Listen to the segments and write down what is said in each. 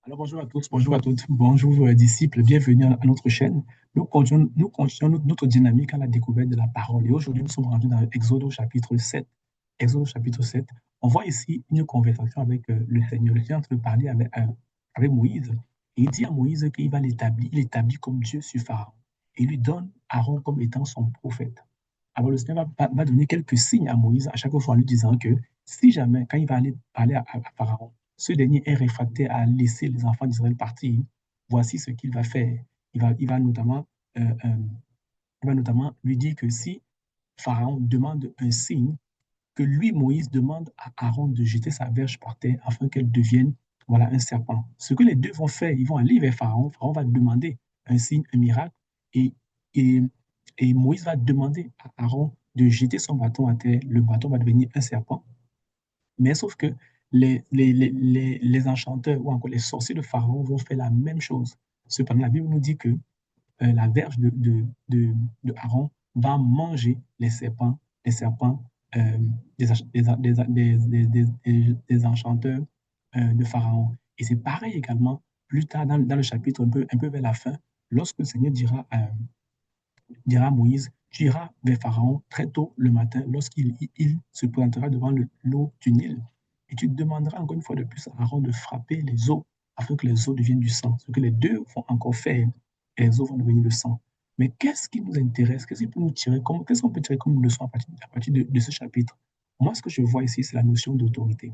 Alors bonjour à tous, bonjour à toutes, bonjour disciples, bienvenue à notre chaîne. Nous continuons notre dynamique à la découverte de la parole. Et aujourd'hui, nous sommes rendus dans Exode au chapitre 7. Exode au chapitre 7. On voit ici une conversation avec le Seigneur. Le Seigneur est en train de parler avec Moïse. Et il dit à Moïse qu'il va l'établir, il établit comme Dieu sur Pharaon. Et il lui donne Aaron comme étant son prophète. Alors le Seigneur va donner quelques signes à Moïse à chaque fois en lui disant que si jamais, quand il va aller parler à Pharaon, ce dernier est réfractaire à laisser les enfants d'Israël partir, voici ce qu'il va faire. Euh, euh, il va notamment lui dire que si Pharaon demande un signe, que lui, Moïse, demande à Aaron de jeter sa verge par terre afin qu'elle devienne voilà, un serpent. Ce que les deux vont faire, ils vont aller vers Pharaon. Pharaon va demander un signe, un miracle, et, et, et Moïse va demander à Aaron de jeter son bâton à terre. Le bâton va devenir un serpent. Mais sauf que les enchanteurs ou encore les sorciers de Pharaon vont faire la même chose. Cependant, la Bible nous dit que la verge de Aaron va manger les serpents des enchanteurs de Pharaon. Et c'est pareil également plus tard dans le chapitre, un peu vers la fin, lorsque le Seigneur dira à Moïse, tu iras vers Pharaon très tôt le matin lorsqu'il se présentera devant l'eau du Nil. Et tu demanderas encore une fois de plus à Aaron de frapper les eaux afin que les eaux deviennent du sang. Ce que les deux vont encore faire, et les eaux vont devenir le sang. Mais qu'est-ce qui nous intéresse? Qu'est-ce qu'on peut tirer comme leçon à partir de ce chapitre? Moi, ce que je vois ici, c'est la notion d'autorité.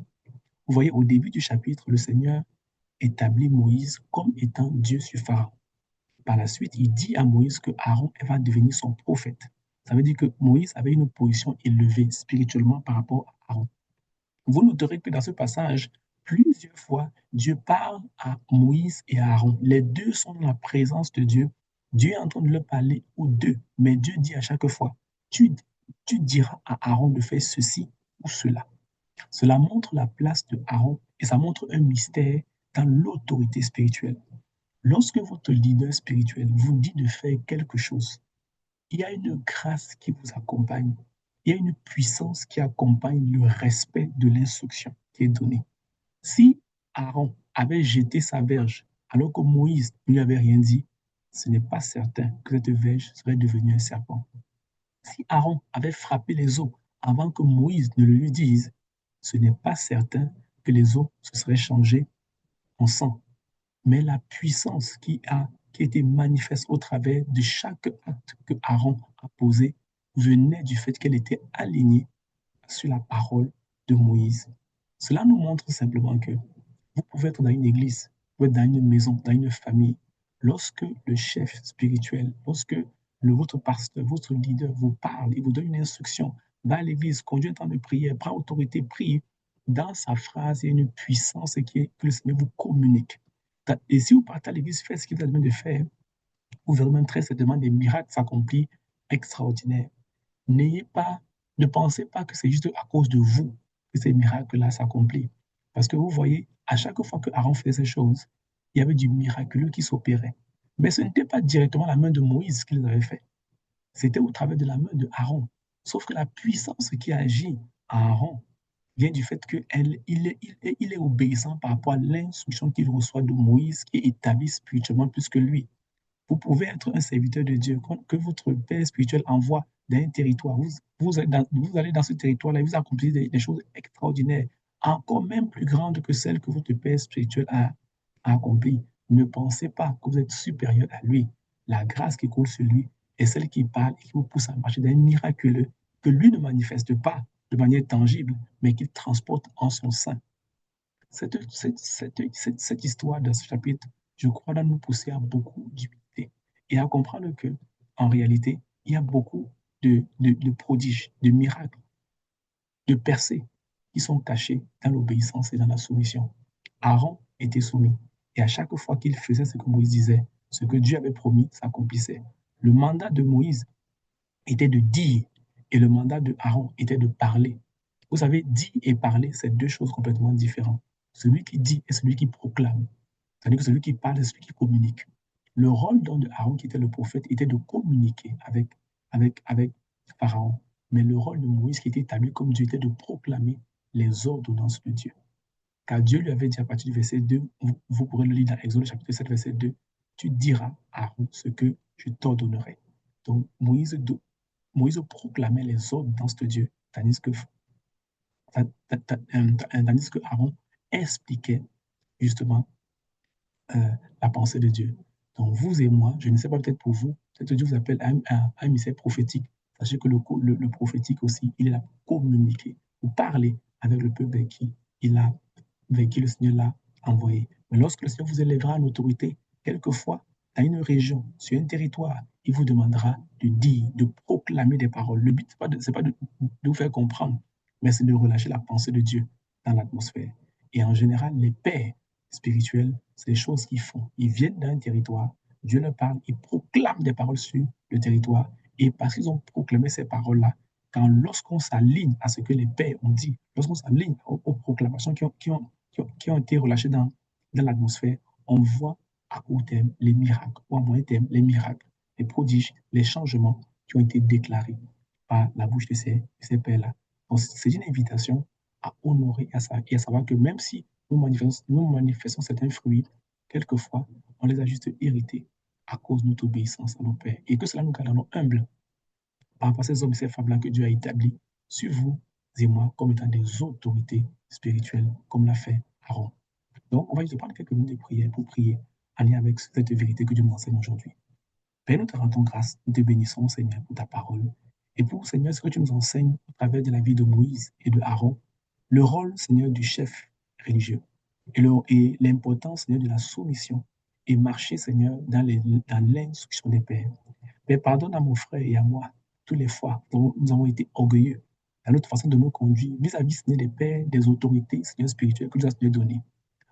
Vous voyez, au début du chapitre, le Seigneur établit Moïse comme étant Dieu sur Pharaon. Par la suite, il dit à Moïse que Aaron va devenir son prophète. Ça veut dire que Moïse avait une position élevée spirituellement par rapport à Aaron. Vous noterez que dans ce passage, plusieurs fois, Dieu parle à Moïse et à Aaron. Les deux sont dans la présence de Dieu. Dieu est en train de leur parler aux deux, mais Dieu dit à chaque fois, tu, tu diras à Aaron de faire ceci ou cela. Cela montre la place de Aaron et ça montre un mystère dans l'autorité spirituelle. Lorsque votre leader spirituel vous dit de faire quelque chose, il y a une grâce qui vous accompagne. Il y a une puissance qui accompagne le respect de l'instruction qui est donnée. Si Aaron avait jeté sa verge alors que Moïse ne lui avait rien dit, ce n'est pas certain que cette verge serait devenue un serpent. Si Aaron avait frappé les eaux avant que Moïse ne le lui dise, ce n'est pas certain que les eaux se seraient changées en sang. Mais la puissance qui a été manifeste au travers de chaque acte que Aaron a posé venait du fait qu'elle était alignée sur la parole de Moïse. Cela nous montre simplement que vous pouvez être dans une église, vous pouvez être dans une maison, dans une famille. Lorsque le chef spirituel, lorsque votre pasteur, votre leader vous parle, il vous donne une instruction, va à l'église, conduit un temps de prière, prend autorité, prie, dans sa phrase, il y a une puissance que le Seigneur vous communique. Et si vous partez à l'église, faites ce qu'il vous a demandé de faire, vous verrez même très certainement des miracles s'accomplir extraordinaires. N'ayez pas, ne pensez pas que c'est juste à cause de vous que ces miracles-là s'accomplissent. Parce que vous voyez, à chaque fois que Aaron faisait ces choses, il y avait du miraculeux qui s'opérait. Mais ce n'était pas directement la main de Moïse qui les avait fait. C'était au travers de la main de Aaron. Sauf que la puissance qui agit à Aaron vient du fait qu'il est obéissant par rapport à l'instruction qu'il reçoit de Moïse, qui est établi spirituellement plus que lui. Vous pouvez être un serviteur de Dieu, que votre Père spirituel envoie dans un territoire. Vous allez dans ce territoire-là et vous accomplissez des choses extraordinaires, encore même plus grandes que celles que votre Père spirituel a accomplies. Ne pensez pas que vous êtes supérieur à lui. La grâce qui coule sur lui est celle qui parle et qui vous pousse à marcher dans un miraculeux que lui ne manifeste pas de manière tangible, mais qu'il transporte en son sein. Cette histoire de ce chapitre, je crois, doit nous pousser à beaucoup d'humilité et à comprendre que, en réalité, il y a beaucoup de prodiges, de miracles, de percées qui sont cachés dans l'obéissance et dans la soumission. Aaron était soumis et à chaque fois qu'il faisait ce que Moïse disait, ce que Dieu avait promis s'accomplissait. Le mandat de Moïse était de dire et le mandat de Aaron était de parler. Vous savez, dire et parler, c'est deux choses complètement différentes. Celui qui dit et celui qui proclame. C'est-à-dire que celui qui parle et celui qui communique. Le rôle donc de Aaron, qui était le prophète, était de communiquer avec Pharaon. Mais le rôle de Moïse, qui était établi comme Dieu, était de proclamer les ordonnances de Dieu. car Dieu lui avait dit à partir du verset 2, vous pourrez le lire dans Exode chapitre 7, verset 2, tu diras à Aaron ce que je t'ordonnerai. Donc Moïse proclamait les ordonnances de Dieu, tandis que Aaron expliquait justement euh, la pensée de Dieu. Donc, vous et moi, je ne sais pas, peut-être pour vous, peut-être Dieu vous appelle à un mystère prophétique. Sachez que le prophétique aussi, il est là pour communiquer, pour parler avec le peuple avec qui le Seigneur l'a envoyé. Mais lorsque le Seigneur vous élèvera en autorité, quelquefois, dans une région, sur un territoire, il vous demandera de dire, de proclamer des paroles. Le but, ce n'est pas de vous faire comprendre, mais c'est de relâcher la pensée de Dieu dans l'atmosphère. Et en général, les pères spirituels, c'est les choses qu'ils font. Ils viennent d'un territoire, Dieu leur parle, ils proclament des paroles sur le territoire. Et parce qu'ils ont proclamé ces paroles-là, lorsqu'on s'aligne à ce que les pères ont dit, lorsqu'on s'aligne aux proclamations qui ont été relâchées dans l'atmosphère, on voit à court terme les miracles, ou à moyen terme les miracles, les prodiges, les changements qui ont été déclarés par la bouche de ces pères-là. Donc, c'est une invitation à honorer et à savoir que même si nous manifestons certains fruits, quelquefois, on les a juste hérités à cause de notre obéissance à nos pères. Et que cela nous garde humbles par rapport à ces hommes et ces femmes-là que Dieu a établis sur vous et moi comme étant des autorités spirituelles, comme l'a fait Aaron. Donc, on va juste prendre quelques minutes de prière pour prier en lien avec cette vérité que Dieu nous enseigne aujourd'hui. Père, nous te rendons grâce, nous te bénissons, Seigneur, pour ta parole. Et pour, Seigneur, ce que tu nous enseignes à travers de la vie de Moïse et de Aaron, le rôle, Seigneur, du chef religieux et l'importance, Seigneur, de la soumission et marcher, Seigneur, dans l'instruction des pères. Père, pardonne à mon frère et à moi toutes les fois dont nous avons été orgueilleux dans notre façon de nous conduire vis-à-vis, Seigneur, des pères, des autorités, Seigneur, spirituelles que tu as, Seigneur, données.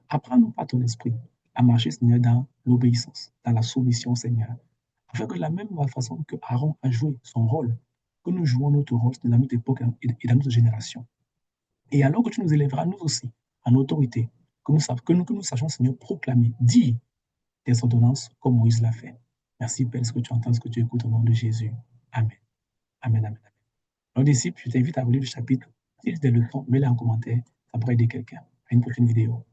Apprends-nous par ton esprit à marcher, Seigneur, dans l'obéissance, dans la soumission, Seigneur, afin que de la même façon que Aaron a joué son rôle, que nous jouons notre rôle dans notre époque et dans notre génération. Et alors que tu nous élèveras, nous aussi, en autorité, que nous sachions, Seigneur, proclamer, dire tes ordonnances comme Moïse l'a fait. Merci, Père, ce que tu entends, ce que tu écoutes au nom de Jésus. Amen. Amen, amen, amen. Alors, disciples, je t'invite à relire le chapitre. Si tu as le temps, mets-le en commentaire. Ça pourrait aider quelqu'un. À une prochaine vidéo.